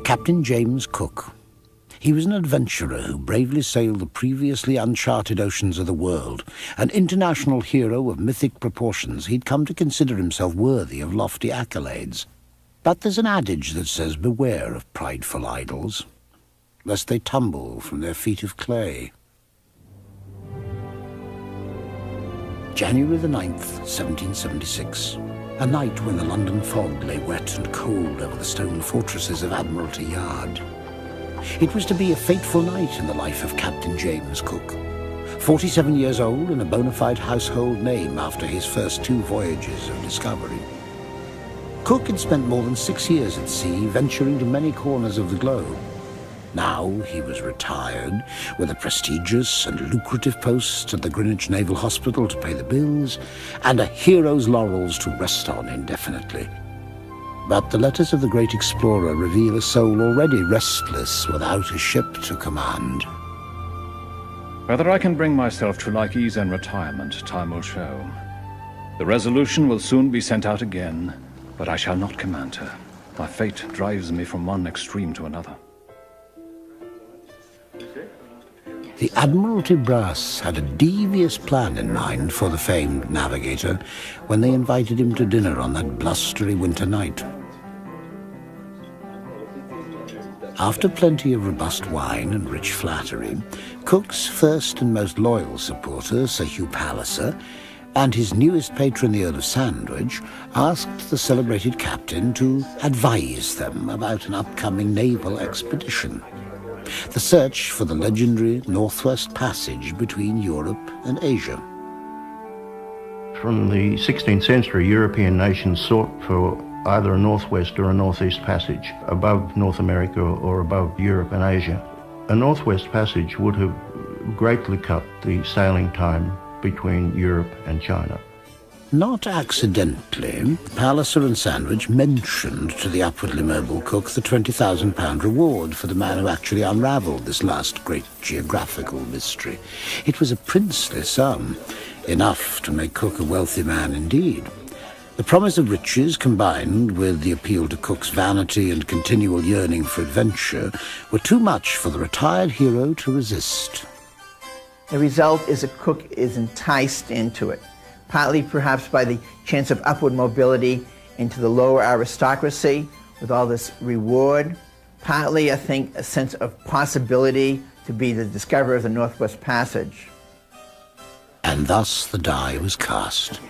Captain James Cook. He was an adventurer who bravely sailed the previously uncharted oceans of the world. An international hero of mythic proportions, he'd come to consider himself worthy of lofty accolades. But there's an adage that says beware of prideful idols, lest they tumble from their feet of clay. January the 9th, 1776. A night when the London fog lay wet and cold over the stone fortresses of Admiralty Yard. It was to be a fateful night in the life of Captain James Cook. 47 years old and a bona fide household name after his first 2 voyages of discovery. Cook had spent more than 6 years at sea, venturing to many corners of the globe. Now he was retired, with a prestigious and lucrative post at the Greenwich Naval Hospital to pay the bills, and a hero's laurels to rest on indefinitely. But the letters of the great explorer reveal a soul already restless without a ship to command. Whether I can bring myself to like ease and retirement, time will show. The Resolution will soon be sent out again, but I shall not command her. My fate drives me from one extreme to another. The Admiralty brass had a devious plan in mind for the famed navigator when they invited him to dinner on that blustery winter night. After plenty of robust wine and rich flattery, Cook's first and most loyal supporter, Sir Hugh Palliser, and his newest patron, the Earl of Sandwich, asked the celebrated captain to advise them about an upcoming naval expedition. The search for the legendary Northwest Passage between Europe and Asia. From the 16th century, European nations sought for either a northwest or a northeast passage above North America or above Europe and Asia. A northwest passage would have greatly cut the sailing time between Europe and China. Not accidentally, Palliser and Sandwich mentioned to the upwardly mobile Cook the £20,000 reward for the man who actually unravelled this last great geographical mystery. It was a princely sum, enough to make Cook a wealthy man indeed. The promise of riches, combined with the appeal to Cook's vanity and continual yearning for adventure, were too much for the retired hero to resist. The result is that Cook is enticed into it, partly perhaps by the chance of upward mobility into the lower aristocracy with all this reward, partly, I think, a sense of possibility to be the discoverer of the Northwest Passage. And thus the die was cast.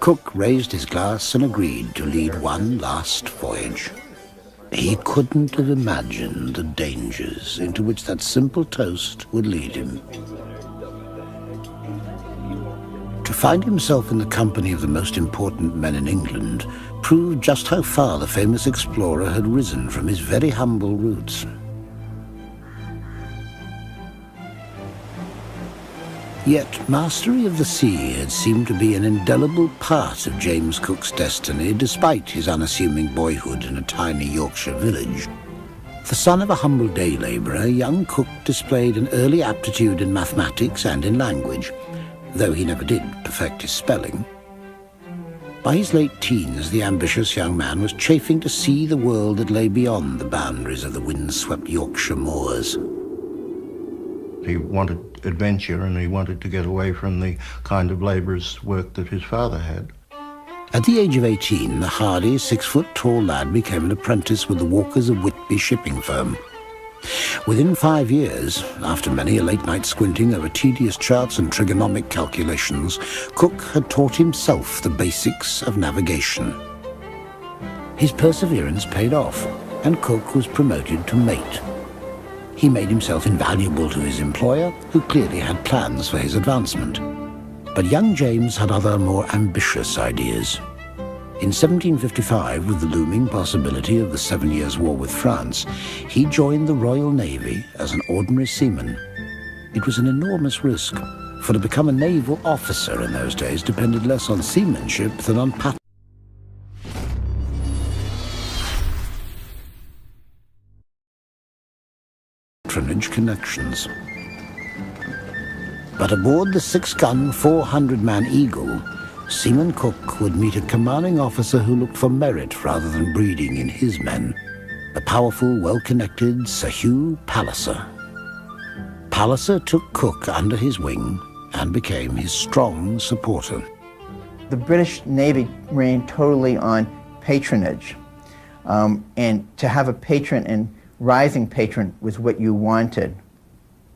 Cook raised his glass and agreed to lead one last voyage. He couldn't have imagined the dangers into which that simple toast would lead him. To find himself in the company of the most important men in England proved just how far the famous explorer had risen from his very humble roots. Yet mastery of the sea had seemed to be an indelible part of James Cook's destiny, despite his unassuming boyhood in a tiny Yorkshire village. The son of a humble day labourer, young Cook displayed an early aptitude in mathematics and in language, though he never did perfect his spelling. By his late teens, the ambitious young man was chafing to see the world that lay beyond the boundaries of the wind-swept Yorkshire moors. He wanted adventure, and he wanted to get away from the kind of labourer's work that his father had. At the age of 18, the hardy, 6-foot-tall lad became an apprentice with the Walkers of Whitby shipping firm. Within 5 years, after many a late-night squinting over tedious charts and trigonomic calculations, Cook had taught himself the basics of navigation. His perseverance paid off, and Cook was promoted to mate. He made himself invaluable to his employer, who clearly had plans for his advancement. But young James had other, more ambitious ideas. In 1755, with the looming possibility of the 7 Years' War with France, he joined the Royal Navy as an ordinary seaman. It was an enormous risk, for to become a naval officer in those days depended less on seamanship than on patronage connections. But aboard the 6-gun, 400-man Eagle, Seaman Cook would meet a commanding officer who looked for merit rather than breeding in his men. the powerful, well-connected Sir Hugh Palliser. Palliser took Cook under his wing and became his strong supporter. The British Navy ran totally on patronage, and to have a patron and rising patron was what you wanted.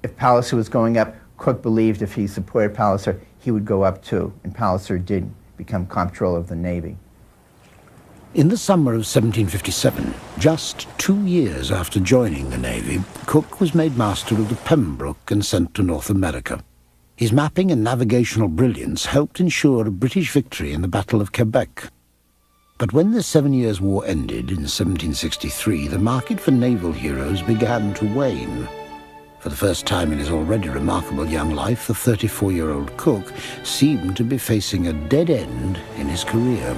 If Palliser was going up, Cook believed if he supported Palliser, he would go up too, and Palliser did become comptroller of the Navy. In the summer of 1757, just 2 years after joining the Navy, Cook was made master of the Pembroke and sent to North America. His mapping and navigational brilliance helped ensure a British victory in the Battle of Quebec. But when the 7 Years' War ended in 1763, the market for naval heroes began to wane. For the first time in his already remarkable young life, the 34-year-old Cook seemed to be facing a dead end in his career.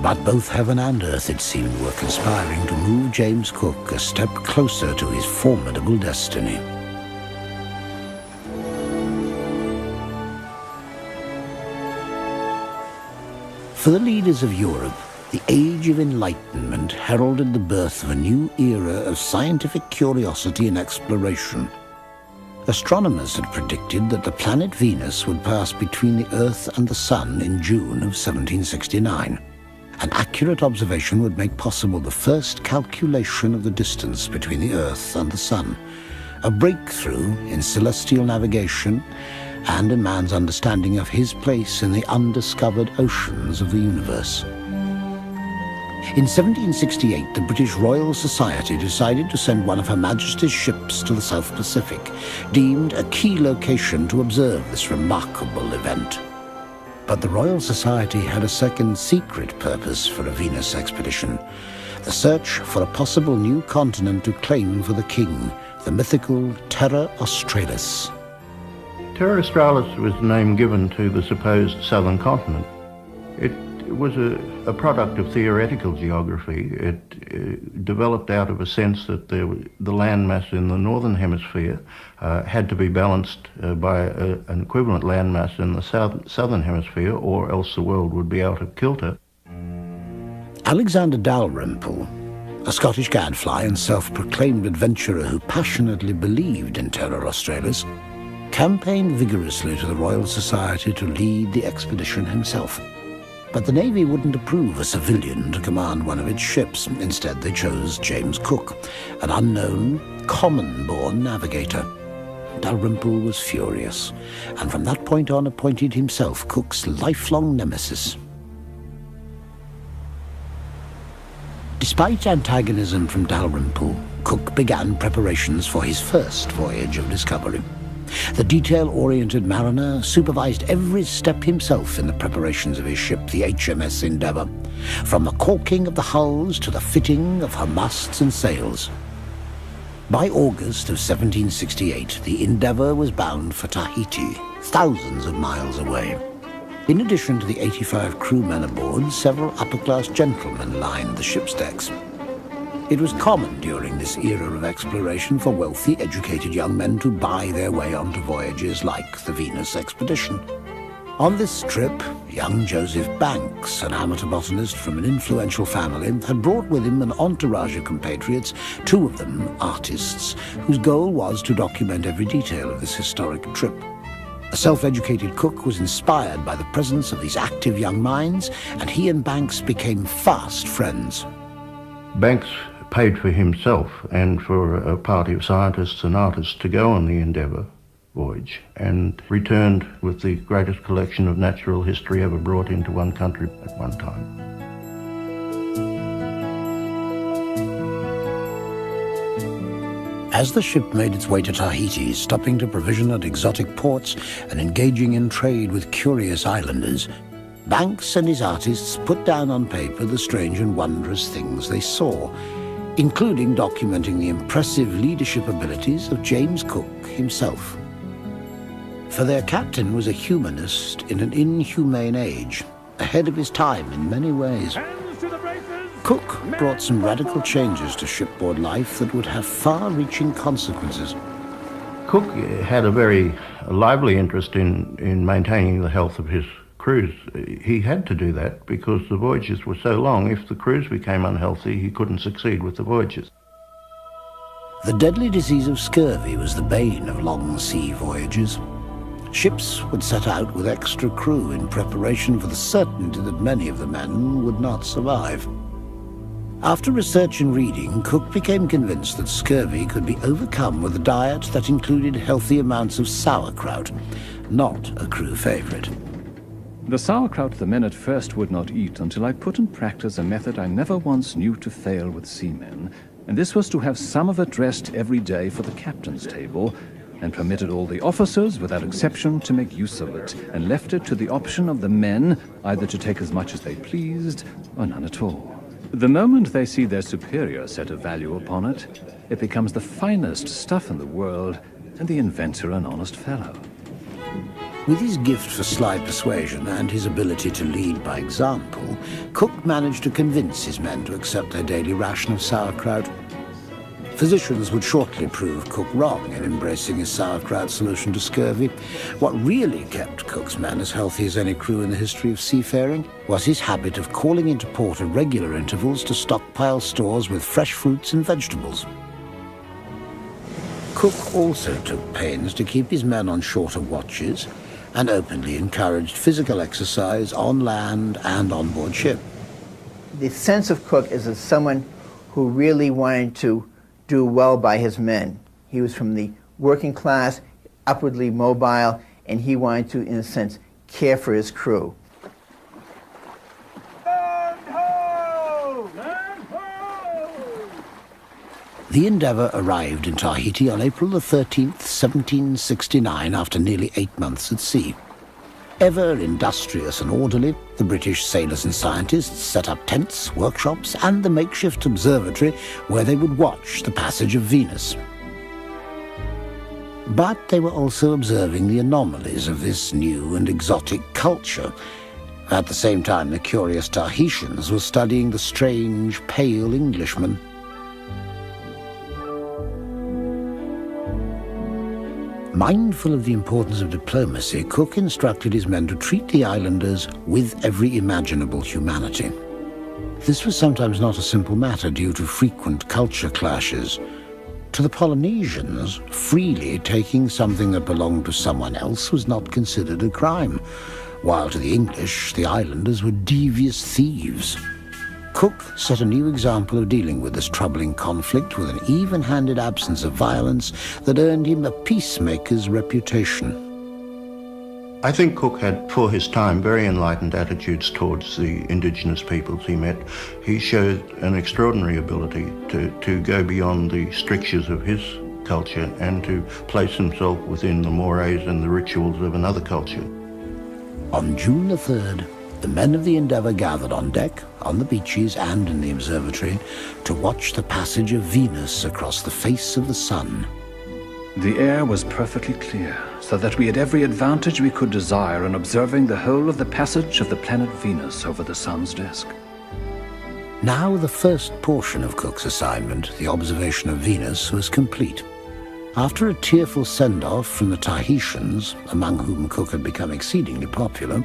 But both heaven and earth, it seemed, were conspiring to move James Cook a step closer to his formidable destiny. For the leaders of Europe, the Age of Enlightenment heralded the birth of a new era of scientific curiosity and exploration. Astronomers had predicted that the planet Venus would pass between the Earth and the Sun in June of 1769. An accurate observation would make possible the first calculation of the distance between the Earth and the Sun, a breakthrough in celestial navigation and in man's understanding of his place in the undiscovered oceans of the universe. In 1768, the British Royal Society decided to send one of Her Majesty's ships to the South Pacific, deemed a key location to observe this remarkable event. But the Royal Society had a second secret purpose for a Venus expedition, the search for a possible new continent to claim for the king, the mythical Terra Australis. Terra Australis was the name given to the supposed southern continent. It was a product of theoretical geography. It developed out of a sense that the landmass in the northern hemisphere had to be balanced by an equivalent landmass in the southern hemisphere, or else the world would be out of kilter. Alexander Dalrymple, a Scottish gadfly and self-proclaimed adventurer who passionately believed in Terra Australis, campaigned vigorously to the Royal Society to lead the expedition himself. But the Navy wouldn't approve a civilian to command one of its ships. Instead, they chose James Cook, an unknown, common-born navigator. Dalrymple was furious, and from that point on appointed himself Cook's lifelong nemesis. Despite antagonism from Dalrymple, Cook began preparations for his first voyage of discovery. The detail-oriented mariner supervised every step himself in the preparations of his ship, the HMS Endeavour, from the caulking of the hulls to the fitting of her masts and sails. By August of 1768, the Endeavour was bound for Tahiti, thousands of miles away. In addition to the 85 crewmen aboard, several upper-class gentlemen lined the ship's decks. It was common during this era of exploration for wealthy, educated young men to buy their way onto voyages like the Venus expedition. On this trip, young Joseph Banks, an amateur botanist from an influential family, had brought with him an entourage of compatriots, two of them artists, whose goal was to document every detail of this historic trip. The self-educated Cook was inspired by the presence of these active young minds, and he and Banks became fast friends. Banks paid for himself and for a party of scientists and artists to go on the Endeavour voyage, and returned with the greatest collection of natural history ever brought into one country at one time. As the ship made its way to Tahiti, stopping to provision at exotic ports and engaging in trade with curious islanders, Banks and his artists put down on paper the strange and wondrous things they saw, including documenting the impressive leadership abilities of James Cook himself. For their captain was a humanist in an inhumane age, ahead of his time in many ways. Cook brought some radical changes to shipboard life that would have far-reaching consequences. Cook had a very lively interest in maintaining the health of his cruise. He had to do that because the voyages were so long. If the cruise became unhealthy, he couldn't succeed with the voyages. The deadly disease of scurvy was the bane of long sea voyages. Ships would set out with extra crew in preparation for the certainty that many of the men would not survive. After research and reading, Cook became convinced that scurvy could be overcome with a diet that included healthy amounts of sauerkraut, not a crew favorite. The sauerkraut the men at first would not eat until I put in practice a method I never once knew to fail with seamen, and this was to have some of it dressed every day for the captain's table, and permitted all the officers, without exception, to make use of it, and left it to the option of the men either to take as much as they pleased, or none at all. The moment they see their superior set a value upon it, it becomes the finest stuff in the world, and the inventor an honest fellow. With his gift for sly persuasion and his ability to lead by example, Cook managed to convince his men to accept their daily ration of sauerkraut. Physicians would shortly prove Cook wrong in embracing his sauerkraut solution to scurvy. What really kept Cook's men as healthy as any crew in the history of seafaring was his habit of calling into port at regular intervals to stockpile stores with fresh fruits and vegetables. Cook also took pains to keep his men on shorter watches and openly encouraged physical exercise on land and on board ship. The sense of Cook is as someone who really wanted to do well by his men. He was from the working class, upwardly mobile, and he wanted to, in a sense, care for his crew. The Endeavour arrived in Tahiti on April the 13th, 1769, after nearly 8 months at sea. Ever industrious and orderly, the British sailors and scientists set up tents, workshops, and the makeshift observatory where they would watch the passage of Venus. But they were also observing the anomalies of this new and exotic culture. At the same time, the curious Tahitians were studying the strange, pale Englishmen. Mindful of the importance of diplomacy, Cook instructed his men to treat the islanders with every imaginable humanity. This was sometimes not a simple matter due to frequent culture clashes. To the Polynesians, freely taking something that belonged to someone else was not considered a crime, while to the English, the islanders were devious thieves. Cook set a new example of dealing with this troubling conflict with an even-handed absence of violence that earned him a peacemaker's reputation. I think Cook had, for his time, very enlightened attitudes towards the indigenous peoples he met. He showed an extraordinary ability to go beyond the strictures of his culture and to place himself within the mores and the rituals of another culture. On June the 3rd, the men of the Endeavour gathered on deck, on the beaches and in the observatory to watch the passage of Venus across the face of the sun. The air was perfectly clear, so that we had every advantage we could desire in observing the whole of the passage of the planet Venus over the sun's disk. Now the first portion of Cook's assignment, the observation of Venus, was complete. After a tearful send-off from the Tahitians, among whom Cook had become exceedingly popular,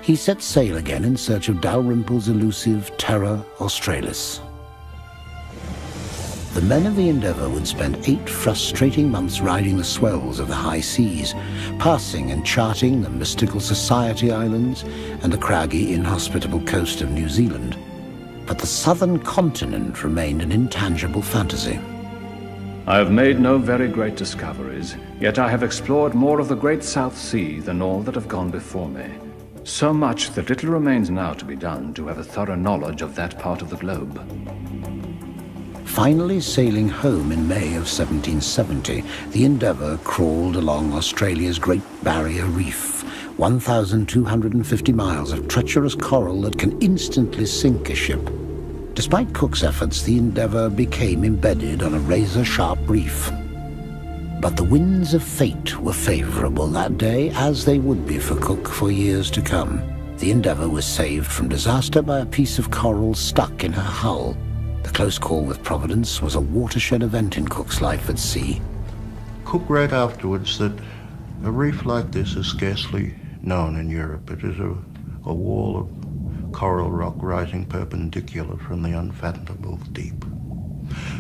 he set sail again in search of Dalrymple's elusive Terra Australis. The men of the Endeavour would spend 8 frustrating months riding the swells of the high seas, passing and charting the mystical Society Islands and the craggy, inhospitable coast of New Zealand. But the southern continent remained an intangible fantasy. I have made no very great discoveries, yet I have explored more of the great South Sea than all that have gone before me. So much that little remains now to be done to have a thorough knowledge of that part of the globe. Finally sailing home in May of 1770, the Endeavour crawled along Australia's Great Barrier Reef, 1,250 miles of treacherous coral that can instantly sink a ship. Despite Cook's efforts, the Endeavour became embedded on a razor-sharp reef. But the winds of fate were favourable that day, as they would be for Cook for years to come. The Endeavour was saved from disaster by a piece of coral stuck in her hull. The close call with Providence was a watershed event in Cook's life at sea. Cook wrote afterwards that a reef like this is scarcely known in Europe. It is a a wall of coral rock rising perpendicular from the unfathomable deep.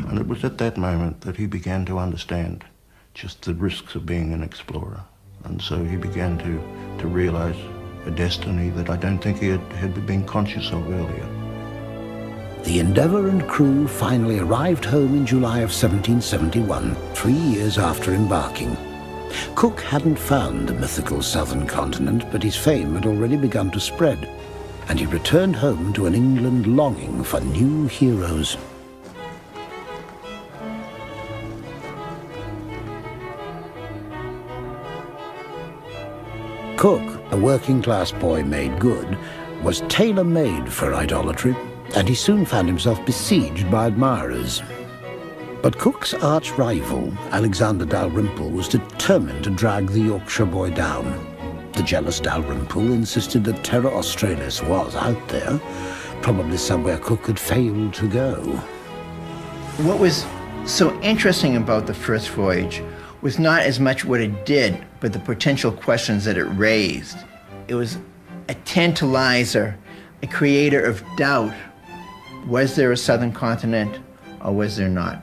And it was at that moment that he began to understand just the risks of being an explorer. And so he began to realize a destiny that I don't think he had been conscious of earlier. The Endeavour and crew finally arrived home in July of 1771, 3 years after embarking. Cook hadn't found the mythical southern continent, but his fame had already begun to spread, and he returned home to an England longing for new heroes. Cook, a working-class boy made good, was tailor-made for idolatry, and he soon found himself besieged by admirers. But Cook's arch-rival, Alexander Dalrymple, was determined to drag the Yorkshire boy down. The jealous Dalrymple insisted that Terra Australis was out there, probably somewhere Cook had failed to go. What was so interesting about the first voyage was not as much what it did, but the potential questions that it raised. It was a tantalizer, a creator of doubt. Was there a southern continent, or was there not?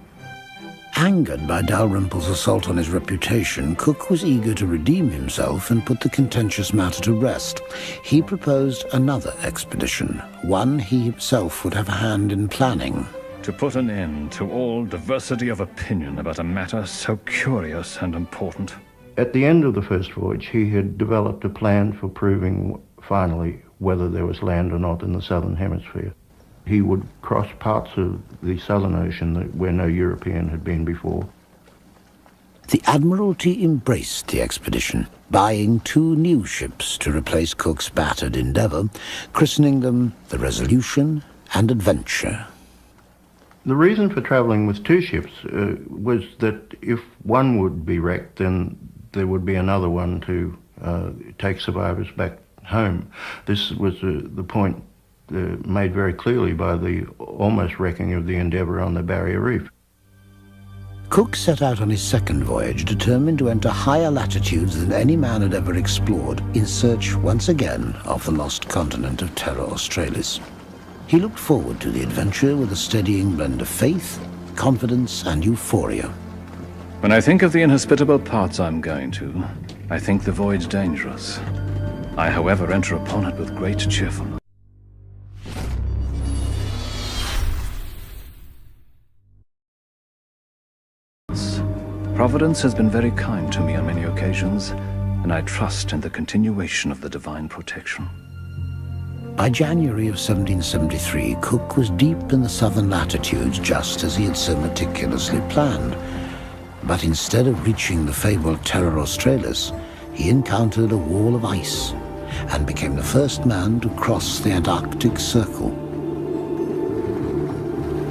Angered by Dalrymple's assault on his reputation, Cook was eager to redeem himself and put the contentious matter to rest. He proposed another expedition, one he himself would have a hand in planning. To put an end to all diversity of opinion about a matter so curious and important. At the end of the first voyage, he had developed a plan for proving finally whether there was land or not in the southern hemisphere. He would cross parts of the Southern Ocean where no European had been before. The Admiralty embraced the expedition, buying 2 new ships to replace Cook's battered Endeavour, christening them the Resolution and Adventure. The reason for travelling with 2 ships was that if one would be wrecked, then there would be another one to take survivors back home. This was the point made very clearly by the almost wrecking of the Endeavour on the Barrier Reef. Cook set out on his second voyage, determined to enter higher latitudes than any man had ever explored, in search once again of the lost continent of Terra Australis. He looked forward to the adventure with a steadying blend of faith, confidence, and euphoria. When I think of the inhospitable parts I'm going to, I think the voyage dangerous. I, however, enter upon it with great cheerfulness. Providence has been very kind to me on many occasions, and I trust in the continuation of the divine protection. By January of 1773, Cook was deep in the southern latitudes, just as he had so meticulously planned. But instead of reaching the fabled Terra Australis, he encountered a wall of ice and became the first man to cross the Antarctic Circle.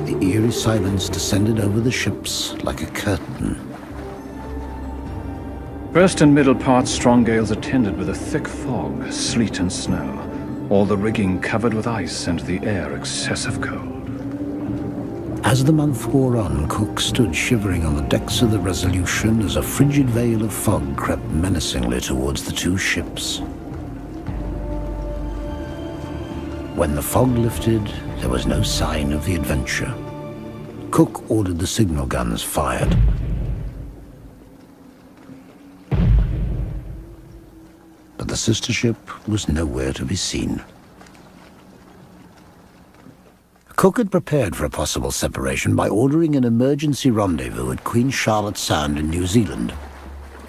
The eerie silence descended over the ships like a curtain. First and middle parts, strong gales attended with a thick fog, sleet and snow, all the rigging covered with ice and the air excessive cold. As the month wore on, Cook stood shivering on the decks of the Resolution as a frigid veil of fog crept menacingly towards the 2 ships. When the fog lifted, there was no sign of the Adventure. Cook ordered the signal guns fired. But the sister ship was nowhere to be seen. Cook had prepared for a possible separation by ordering an emergency rendezvous at Queen Charlotte Sound in New Zealand.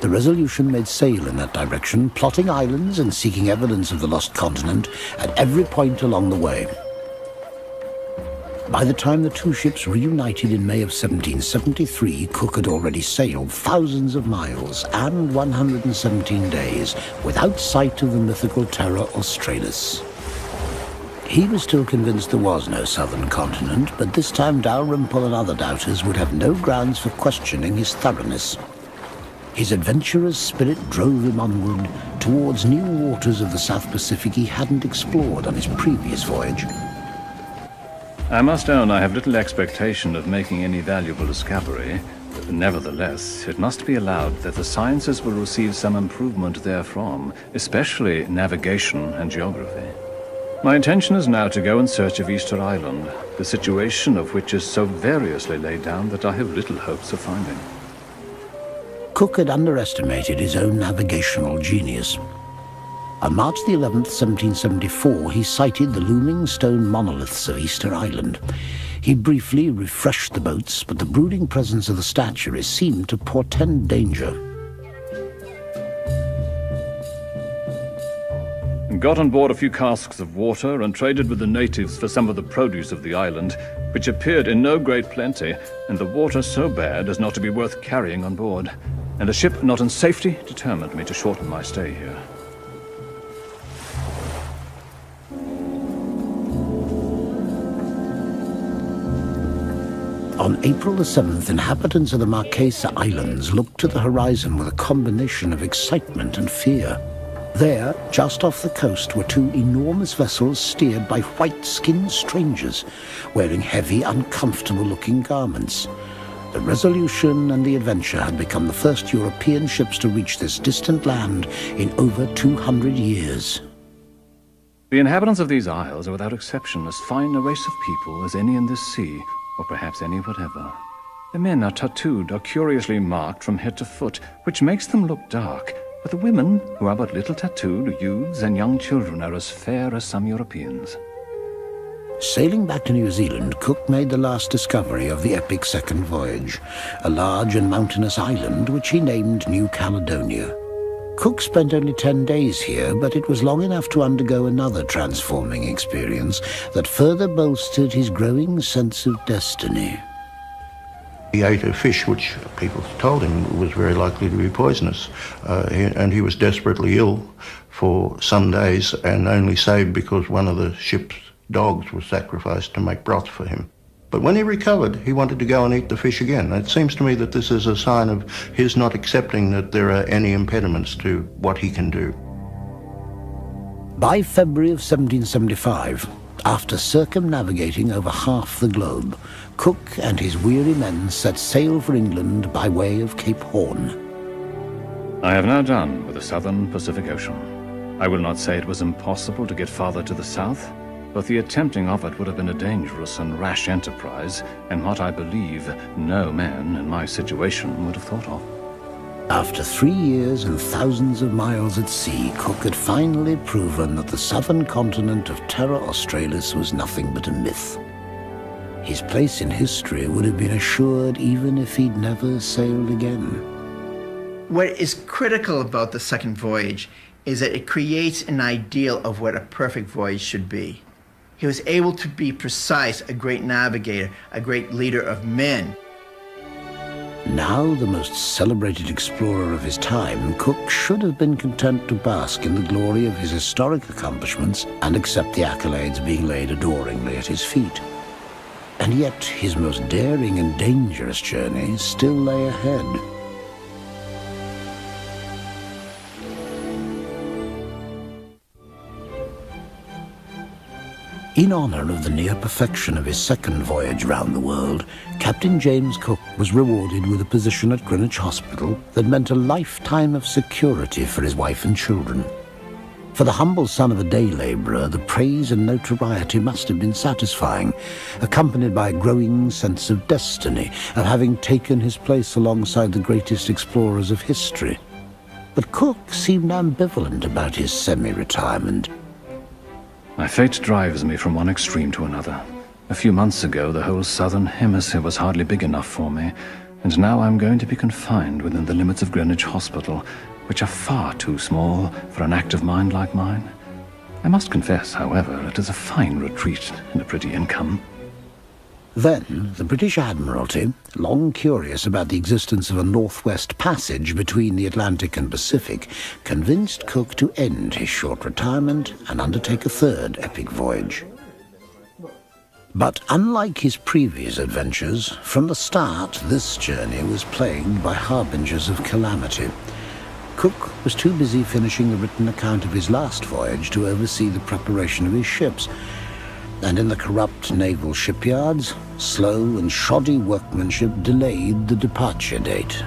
The Resolution made sail in that direction, plotting islands and seeking evidence of the lost continent at every point along the way. By the time the 2 ships reunited in May of 1773, Cook had already sailed thousands of miles and 117 days without sight of the mythical Terra Australis. He was still convinced there was no southern continent, but this time Dalrymple and other doubters would have no grounds for questioning his thoroughness. His adventurous spirit drove him onward towards new waters of the South Pacific he hadn't explored on his previous voyage. I must own I have little expectation of making any valuable discovery. Nevertheless, it must be allowed that the sciences will receive some improvement therefrom, especially navigation and geography. My intention is now to go in search of Easter Island, the situation of which is so variously laid down that I have little hopes of finding. Cook had underestimated his own navigational genius. On March the 11th, 1774, he sighted the looming stone monoliths of Easter Island. He briefly refreshed the boats, but the brooding presence of the statuary seemed to portend danger. Got on board a few casks of water and traded with the natives for some of the produce of the island, which appeared in no great plenty, and the water so bad as not to be worth carrying on board. And the ship not in safety determined me to shorten my stay here. On April the 7th, inhabitants of the Marquesa Islands looked to the horizon with a combination of excitement and fear. There, just off the coast, were two enormous vessels steered by white-skinned strangers, wearing heavy, uncomfortable-looking garments. The Resolution and the Adventure had become the first European ships to reach this distant land in over 200 years. The inhabitants of these isles are without exception as fine a race of people as any in this sea, or perhaps any whatever. The men are tattooed or curiously marked from head to foot, which makes them look dark, but the women, who are but little tattooed, youths and young children, are as fair as some Europeans. Sailing back to New Zealand, Cook made the last discovery of the epic second voyage, a large and mountainous island which he named New Caledonia. Cook spent only 10 days here, but it was long enough to undergo another transforming experience that further bolstered his growing sense of destiny. He ate a fish which people told him was very likely to be poisonous, and he was desperately ill for some days and only saved because one of the ship's dogs was sacrificed to make broth for him. But when he recovered, he wanted to go and eat the fish again. It seems to me that this is a sign of his not accepting that there are any impediments to what he can do. By February of 1775, after circumnavigating over half the globe, Cook and his weary men set sail for England by way of Cape Horn. I have now done with the southern Pacific Ocean. I will not say it was impossible to get farther to the south, but the attempting of it would have been a dangerous and rash enterprise, and what I believe no man in my situation would have thought of. After 3 years and thousands of miles at sea, Cook had finally proven that the southern continent of Terra Australis was nothing but a myth. His place in history would have been assured even if he'd never sailed again. What is critical about the second voyage is that it creates an ideal of what a perfect voyage should be. He was able to be precise, a great navigator, a great leader of men. Now the most celebrated explorer of his time, Cook should have been content to bask in the glory of his historic accomplishments and accept the accolades being laid adoringly at his feet. And yet his most daring and dangerous journey still lay ahead. In honor of the near perfection of his second voyage round the world, Captain James Cook was rewarded with a position at Greenwich Hospital that meant a lifetime of security for his wife and children. For the humble son of a day labourer, the praise and notoriety must have been satisfying, accompanied by a growing sense of destiny, of having taken his place alongside the greatest explorers of history. But Cook seemed ambivalent about his semi-retirement. My fate drives me from one extreme to another. A few months ago, the whole southern hemisphere was hardly big enough for me, and now I'm going to be confined within the limits of Greenwich Hospital, which are far too small for an active mind like mine. I must confess, however, it is a fine retreat and a pretty income. Then, the British Admiralty, long curious about the existence of a northwest passage between the Atlantic and Pacific, convinced Cook to end his short retirement and undertake a third epic voyage. But unlike his previous adventures, from the start this journey was plagued by harbingers of calamity. Cook was too busy finishing the written account of his last voyage to oversee the preparation of his ships, and in the corrupt naval shipyards, slow and shoddy workmanship delayed the departure date.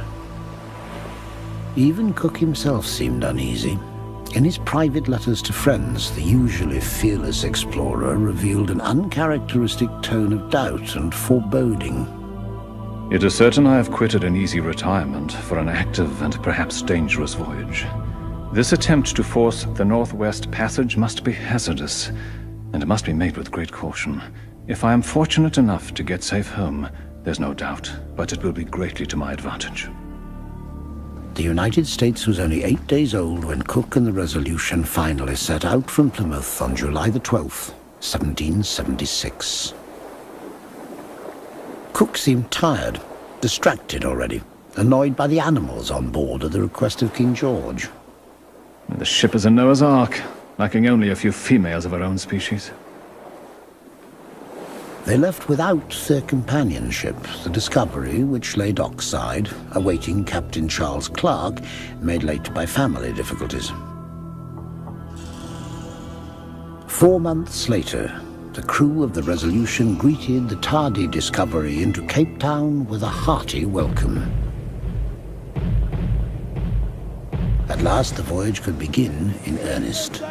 Even Cook himself seemed uneasy. In his private letters to friends, the usually fearless explorer revealed an uncharacteristic tone of doubt and foreboding. It is certain I have quitted an easy retirement for an active and perhaps dangerous voyage. This attempt to force the Northwest Passage must be hazardous, and must be made with great caution. If I am fortunate enough to get safe home, there's no doubt, but it will be greatly to my advantage. The United States was only 8 days old when Cook and the Resolution finally set out from Plymouth on July the 12th, 1776. Cook seemed tired, distracted already, annoyed by the animals on board at the request of King George. The ship is a Noah's Ark, lacking only a few females of her own species. They left without their companion ship, the Discovery, which lay dockside, awaiting Captain Charles Clark, made late by family difficulties. 4 months later, the crew of the Resolution greeted the tardy Discovery into Cape Town with a hearty welcome. At last the voyage could begin in earnest.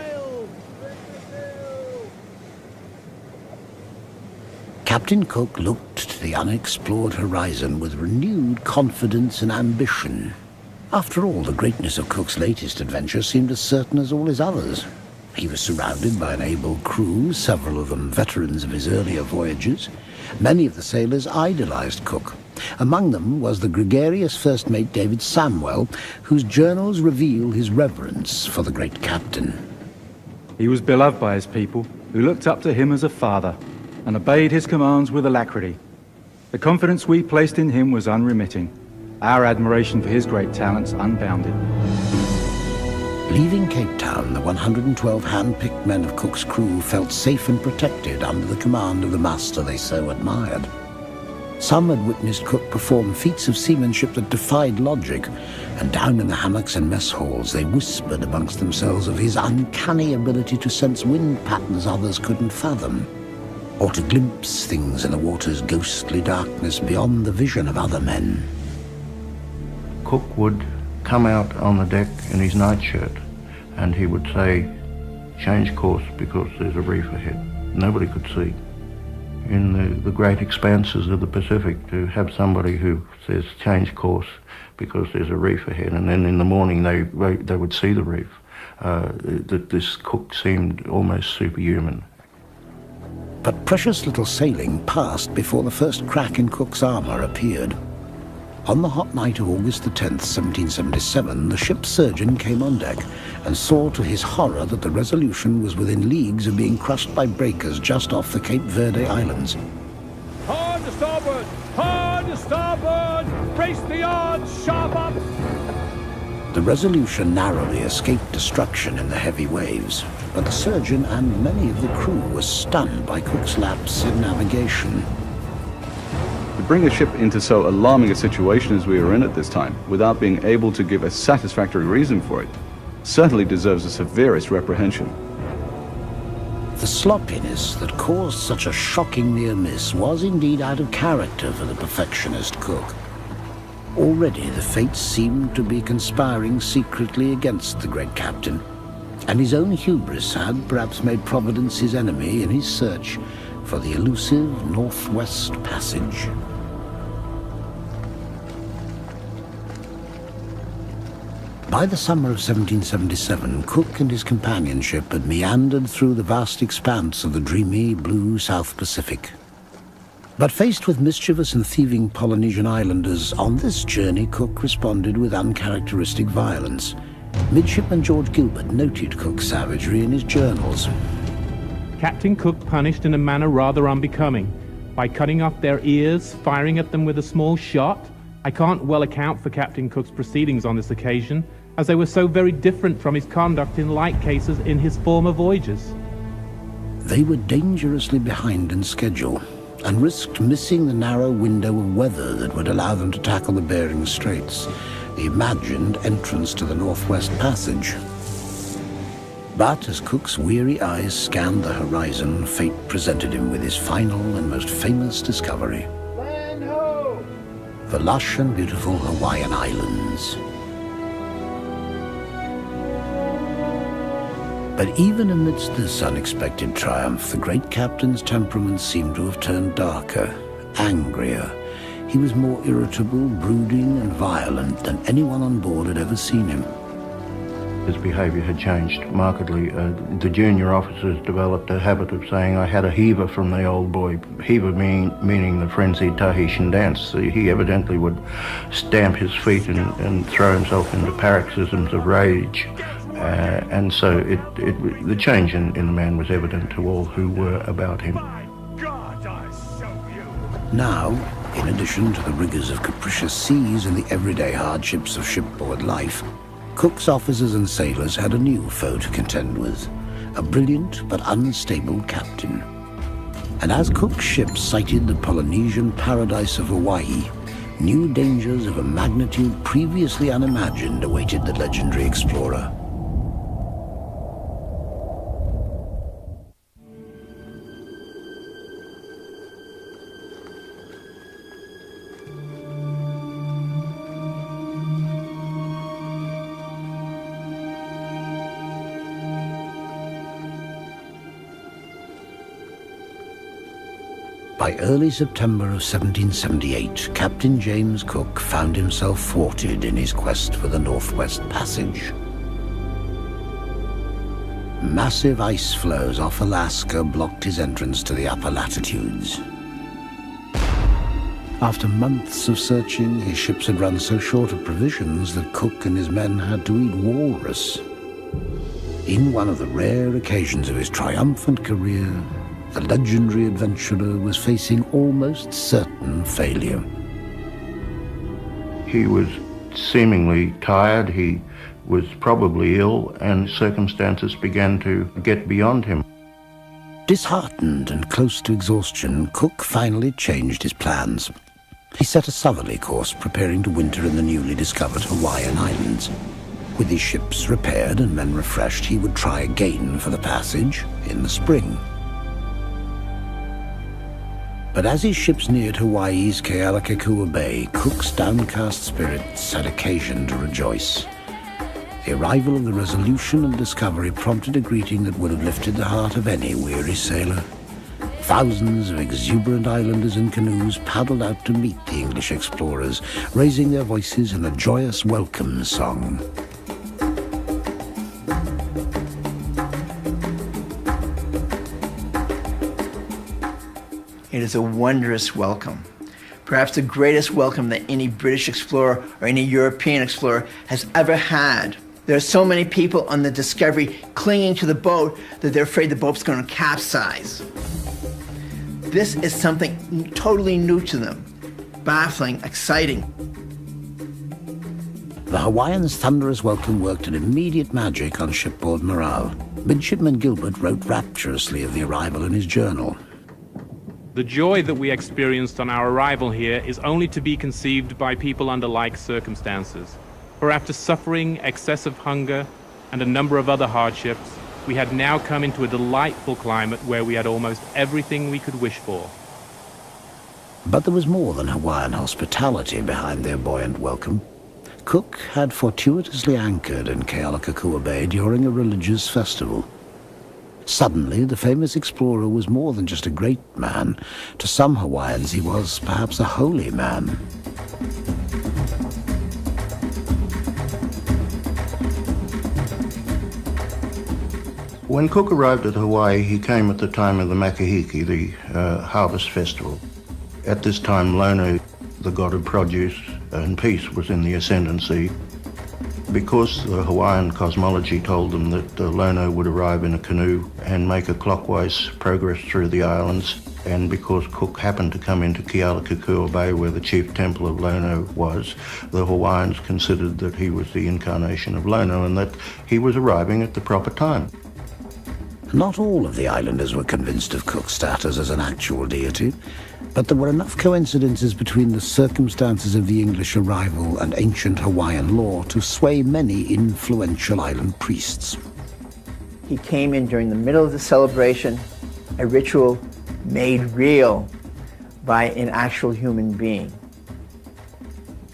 Captain Cook looked to the unexplored horizon with renewed confidence and ambition. After all, the greatness of Cook's latest adventure seemed as certain as all his others. He was surrounded by an able crew, several of them veterans of his earlier voyages. Many of the sailors idolized Cook. Among them was the gregarious first mate David Samwell, whose journals reveal his reverence for the great captain. He was beloved by his people, who looked up to him as a father and obeyed his commands with alacrity. The confidence we placed in him was unremitting, our admiration for his great talents unbounded. Leaving Cape Town, the 112 hand-picked men of Cook's crew felt safe and protected under the command of the master they so admired. Some had witnessed Cook perform feats of seamanship that defied logic, and down in the hammocks and mess halls they whispered amongst themselves of his uncanny ability to sense wind patterns others couldn't fathom, or to glimpse things in the water's ghostly darkness beyond the vision of other men. Cook would come out on the deck in his nightshirt and he would say, "Change course because there's a reef ahead." Nobody could see. In the great expanses of the Pacific, to have somebody who says, "Change course because there's a reef ahead," and then in the morning they would see the reef, this Cook seemed almost superhuman. But precious little sailing passed before the first crack in Cook's armour appeared. On the hot night of August the 10th, 1777, the ship's surgeon came on deck and saw to his horror that the Resolution was within leagues of being crushed by breakers just off the Cape Verde Islands. Hard to starboard! Hard to starboard! Brace the yards! Sharp up! The Resolution narrowly escaped destruction in the heavy waves, but the surgeon and many of the crew were stunned by Cook's lapse in navigation. To bring a ship into so alarming a situation as we were in at this time, without being able to give a satisfactory reason for it, certainly deserves the severest reprehension. The sloppiness that caused such a shocking near miss was indeed out of character for the perfectionist Cook. Already the fates seemed to be conspiring secretly against the great captain, and his own hubris had perhaps made Providence his enemy in his search for the elusive Northwest Passage. By the summer of 1777, Cook and his companion ship had meandered through the vast expanse of the dreamy blue South Pacific. But faced with mischievous and thieving Polynesian islanders, on this journey Cook responded with uncharacteristic violence. Midshipman George Gilbert noted Cook's savagery in his journals. Captain Cook punished in a manner rather unbecoming, by cutting off their ears, firing at them with a small shot. I can't well account for Captain Cook's proceedings on this occasion, as they were so very different from his conduct in like cases in his former voyages. They were dangerously behind in schedule, and risked missing the narrow window of weather that would allow them to tackle the Bering Straits, the imagined entrance to the Northwest Passage. But as Cook's weary eyes scanned the horizon, fate presented him with his final and most famous discovery: Land ho! the lush and beautiful Hawaiian Islands. But even amidst this unexpected triumph, the great captain's temperament seemed to have turned darker, angrier. He was more irritable, brooding, and violent than anyone on board had ever seen him. His behaviour had changed markedly. The junior officers developed a habit of saying, "I had a heaver from the old boy." Heaver meaning the frenzied Tahitian dance. He evidently would stamp his feet and throw himself into paroxysms of rage. And so the change in the man was evident to all who were about him. Now, in addition to the rigours of capricious seas and the everyday hardships of shipboard life, Cook's officers and sailors had a new foe to contend with, a brilliant but unstable captain. And as Cook's ship sighted the Polynesian paradise of Hawaii, new dangers of a magnitude previously unimagined awaited the legendary explorer. By early September of 1778, Captain James Cook found himself thwarted in his quest for the Northwest Passage. Massive ice floes off Alaska blocked his entrance to the upper latitudes. After months of searching, his ships had run so short of provisions that Cook and his men had to eat walrus. In one of the rare occasions of his triumphant career, the legendary adventurer was facing almost certain failure. He was seemingly tired, he was probably ill, and circumstances began to get beyond him. Disheartened and close to exhaustion, Cook finally changed his plans. He set a southerly course, preparing to winter in the newly discovered Hawaiian Islands. With his ships repaired and men refreshed, he would try again for the passage in the spring. But as his ships neared Hawaii's Kealakekua Bay, Cook's downcast spirits had occasion to rejoice. The arrival of the Resolution and Discovery prompted a greeting that would have lifted the heart of any weary sailor. Thousands of exuberant islanders in canoes paddled out to meet the English explorers, raising their voices in a joyous welcome song. It is a wondrous welcome, perhaps the greatest welcome that any British explorer or any European explorer has ever had. There are so many people on the Discovery clinging to the boat that they're afraid the boat's going to capsize. This is something totally new to them, baffling, exciting. The Hawaiians' thunderous welcome worked an immediate magic on shipboard morale. Midshipman Gilbert wrote rapturously of the arrival in his journal. The joy that we experienced on our arrival here is only to be conceived by people under like circumstances. For after suffering excessive hunger and a number of other hardships, we had now come into a delightful climate where we had almost everything we could wish for. But there was more than Hawaiian hospitality behind their buoyant welcome. Cook had fortuitously anchored in Kealakekua Bay during a religious festival. Suddenly, the famous explorer was more than just a great man. To some Hawaiians, he was perhaps a holy man. When Cook arrived at Hawaii, he came at the time of the Makahiki, the harvest festival. At this time, Lono, the god of produce and peace, was in the ascendancy. Because the Hawaiian cosmology told them that Lono would arrive in a canoe and make a clockwise progress through the islands, and because Cook happened to come into Kealakekua Bay where the chief temple of Lono was, the Hawaiians considered that he was the incarnation of Lono and that he was arriving at the proper time. Not all of the islanders were convinced of Cook's status as an actual deity, but there were enough coincidences between the circumstances of the English arrival and ancient Hawaiian law to sway many influential island priests. He came in during the middle of the celebration, a ritual made real by an actual human being.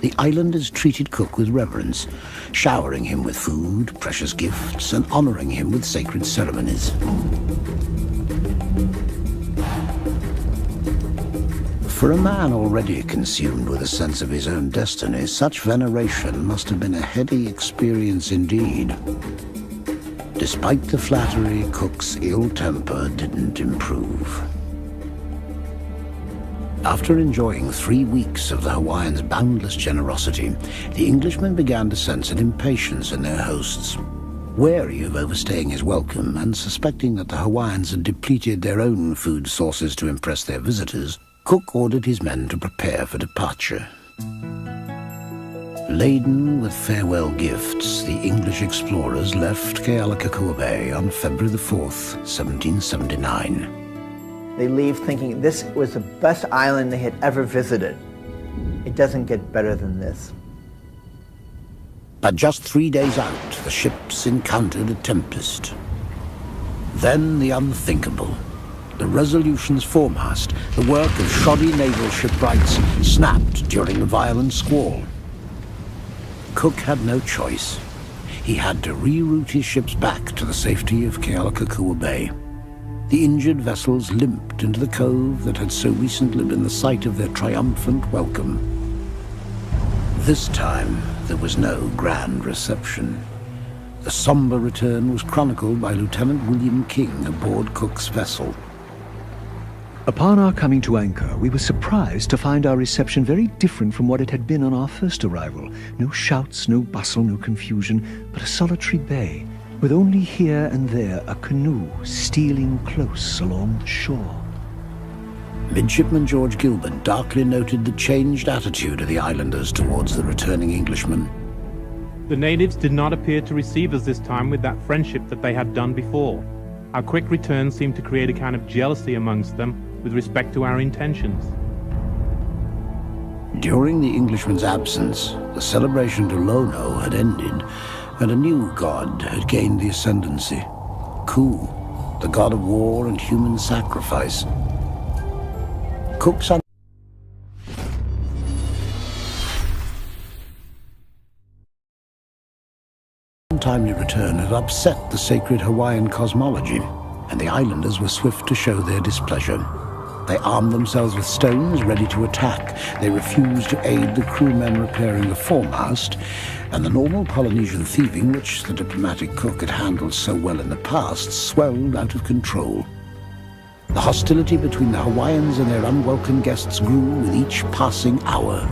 The islanders treated Cook with reverence, showering him with food, precious gifts, and honoring him with sacred ceremonies. For a man already consumed with a sense of his own destiny, such veneration must have been a heady experience indeed. Despite the flattery, Cook's ill temper didn't improve. After enjoying 3 weeks of the Hawaiians' boundless generosity, the Englishmen began to sense an impatience in their hosts. Wary of overstaying his welcome and suspecting that the Hawaiians had depleted their own food sources to impress their visitors, Cook ordered his men to prepare for departure. Laden with farewell gifts, the English explorers left Kealakekua Bay on February the 4th, 1779. They leave thinking this was the best island they had ever visited. It doesn't get better than this. But just 3 days out, the ships encountered a tempest. Then the unthinkable. The Resolution's foremast, the work of shoddy naval shipwrights, snapped during a violent squall. Cook had no choice. He had to reroute his ships back to the safety of Kealakekua Bay. The injured vessels limped into the cove that had so recently been the site of their triumphant welcome. This time, there was no grand reception. The somber return was chronicled by Lieutenant William King aboard Cook's vessel. Upon our coming to anchor, we were surprised to find our reception very different from what it had been on our first arrival. No shouts, no bustle, no confusion, but a solitary bay, with only here and there a canoe stealing close along the shore. Midshipman George Gilbert darkly noted the changed attitude of the islanders towards the returning Englishmen. The natives did not appear to receive us this time with that friendship that they had done before. Our quick return seemed to create a kind of jealousy amongst them with respect to our intentions. During the Englishman's absence, the celebration to Lono had ended, and a new god had gained the ascendancy. Ku, the god of war and human sacrifice. Cook's untimely return had upset the sacred Hawaiian cosmology, and the islanders were swift to show their displeasure. They armed themselves with stones, ready to attack. They refused to aid the crewmen repairing the foremast, and the normal Polynesian thieving, which the diplomatic Cook had handled so well in the past, swelled out of control. The hostility between the Hawaiians and their unwelcome guests grew with each passing hour.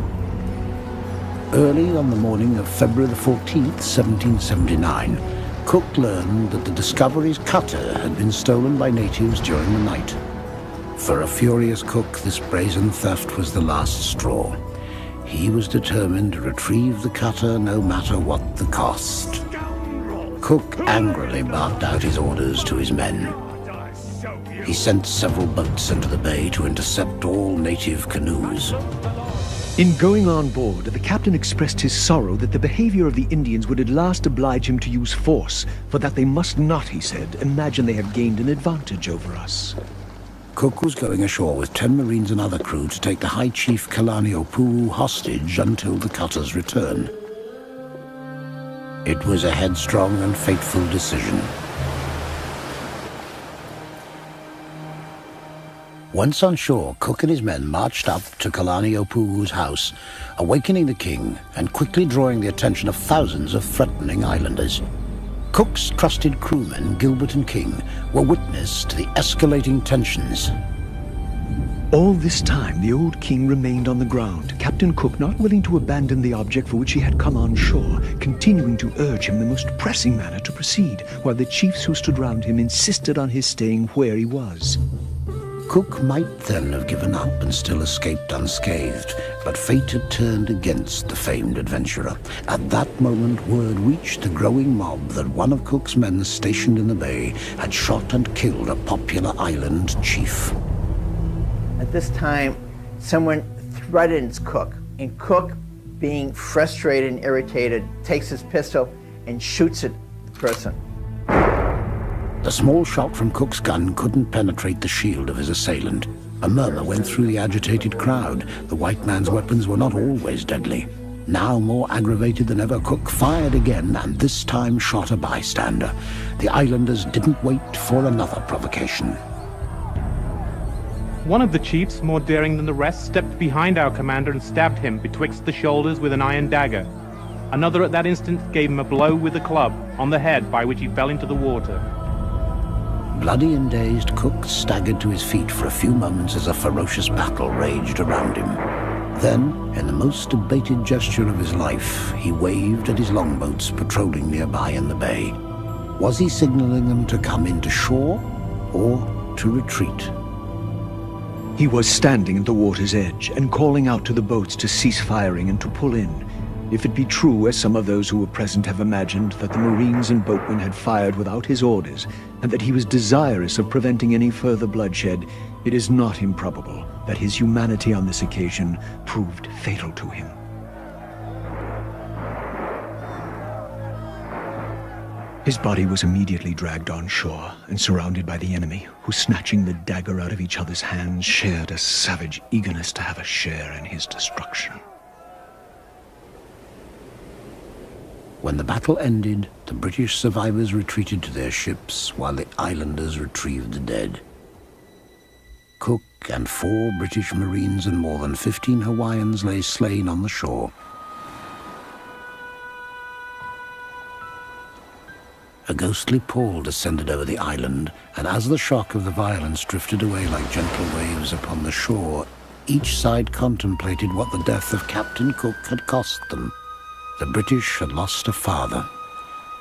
Early on the morning of February the 14th, 1779, Cook learned that the Discovery's cutter had been stolen by natives during the night. For a furious Cook, this brazen theft was the last straw. He was determined to retrieve the cutter no matter what the cost. Cook angrily barked out his orders to his men. He sent several boats into the bay to intercept all native canoes. In going on board, the captain expressed his sorrow that the behavior of the Indians would at last oblige him to use force, for that they must not, he said, imagine they had gained an advantage over us. Cook was going ashore with 10 Marines and other crew to take the High Chief Kalaniʻōpuʻu hostage until the cutter's return. It was a headstrong and fateful decision. Once on shore, Cook and his men marched up to Kalaniʻōpuʻu's house, awakening the king and quickly drawing the attention of thousands of threatening islanders. Cook's trusted crewmen, Gilbert and King, were witness to the escalating tensions. All this time, the old king remained on the ground, Captain Cook not willing to abandon the object for which he had come on shore, continuing to urge him in the most pressing manner to proceed, while the chiefs who stood round him insisted on his staying where he was. Cook might then have given up and still escaped unscathed, but fate had turned against the famed adventurer. At that moment, word reached the growing mob that one of Cook's men stationed in the bay had shot and killed a popular island chief. At this time, someone threatens Cook, and Cook, being frustrated and irritated, takes his pistol and shoots at the person. The small shot from Cook's gun couldn't penetrate the shield of his assailant. A murmur went through the agitated crowd. The white man's weapons were not always deadly. Now more aggravated than ever, Cook fired again and this time shot a bystander. The islanders didn't wait for another provocation. One of the chiefs, more daring than the rest, stepped behind our commander and stabbed him betwixt the shoulders with an iron dagger. Another at that instant gave him a blow with a club on the head, by which he fell into the water. Bloody and dazed, Cook staggered to his feet for a few moments as a ferocious battle raged around him. Then, in the most debated gesture of his life, he waved at his longboats patrolling nearby in the bay. Was he signaling them to come into shore or to retreat? He was standing at the water's edge and calling out to the boats to cease firing and to pull in. If it be true, as some of those who were present have imagined, that the Marines and boatmen had fired without his orders, and that he was desirous of preventing any further bloodshed, it is not improbable that his humanity on this occasion proved fatal to him. His body was immediately dragged on shore and surrounded by the enemy, who, snatching the dagger out of each other's hands, shared a savage eagerness to have a share in his destruction. When the battle ended, the British survivors retreated to their ships while the islanders retrieved the dead. Cook and 4 British Marines and more than 15 Hawaiians lay slain on the shore. A ghostly pall descended over the island, and as the shock of the violence drifted away like gentle waves upon the shore, each side contemplated what the death of Captain Cook had cost them. The British had lost a father.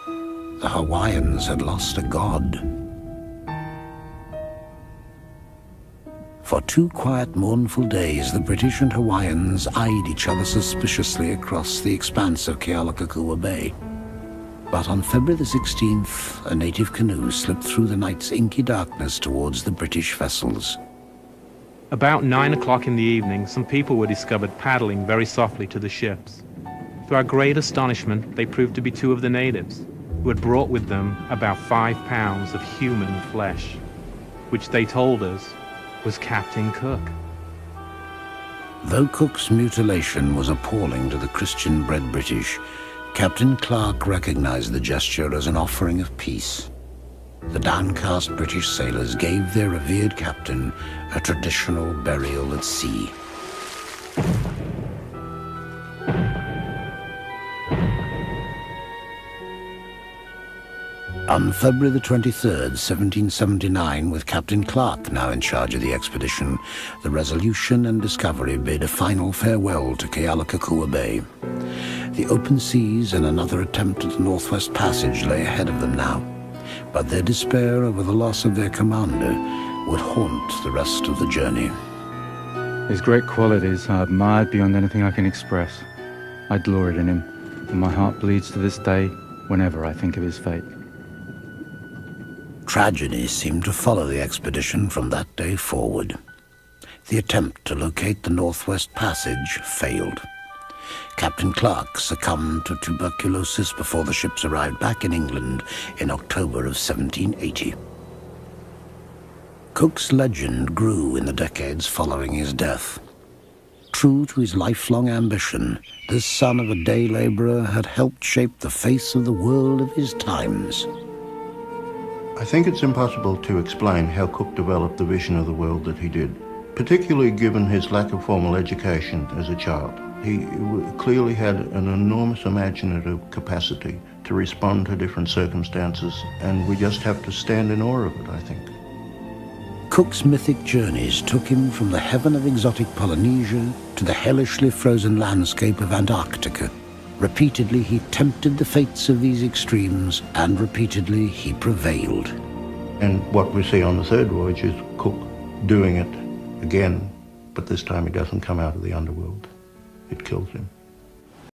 The Hawaiians had lost a god. For 2 quiet, mournful days, the British and Hawaiians eyed each other suspiciously across the expanse of Kealakekua Bay. But on February the 16th, a native canoe slipped through the night's inky darkness towards the British vessels. About 9 o'clock in the evening, some people were discovered paddling very softly to the ships. To our great astonishment, they proved to be 2 of the natives, who had brought with them about 5 pounds of human flesh, which they told us was Captain Cook. Though Cook's mutilation was appalling to the Christian-bred British, Captain Clark recognized the gesture as an offering of peace. The downcast British sailors gave their revered captain a traditional burial at sea. On February the 23rd, 1779, with Captain Clark now in charge of the expedition, the Resolution and Discovery bid a final farewell to Kealakekua Bay. The open seas and another attempt at the Northwest Passage lay ahead of them now, but their despair over the loss of their commander would haunt the rest of the journey. His great qualities are admired beyond anything I can express. I gloried in him, and my heart bleeds to this day whenever I think of his fate. Tragedy seemed to follow the expedition from that day forward. The attempt to locate the Northwest Passage failed. Captain Clark succumbed to tuberculosis before the ships arrived back in England in October of 1780. Cook's legend grew in the decades following his death. True to his lifelong ambition, this son of a day laborer had helped shape the face of the world of his times. I think it's impossible to explain how Cook developed the vision of the world that he did, particularly given his lack of formal education as a child. He clearly had an enormous imaginative capacity to respond to different circumstances, and we just have to stand in awe of it, I think. Cook's mythic journeys took him from the heaven of exotic Polynesia to the hellishly frozen landscape of Antarctica. Repeatedly he tempted the fates of these extremes, and repeatedly he prevailed. And what we see on the 3rd voyage is Cook doing it again, but this time he doesn't come out of the underworld. It kills him.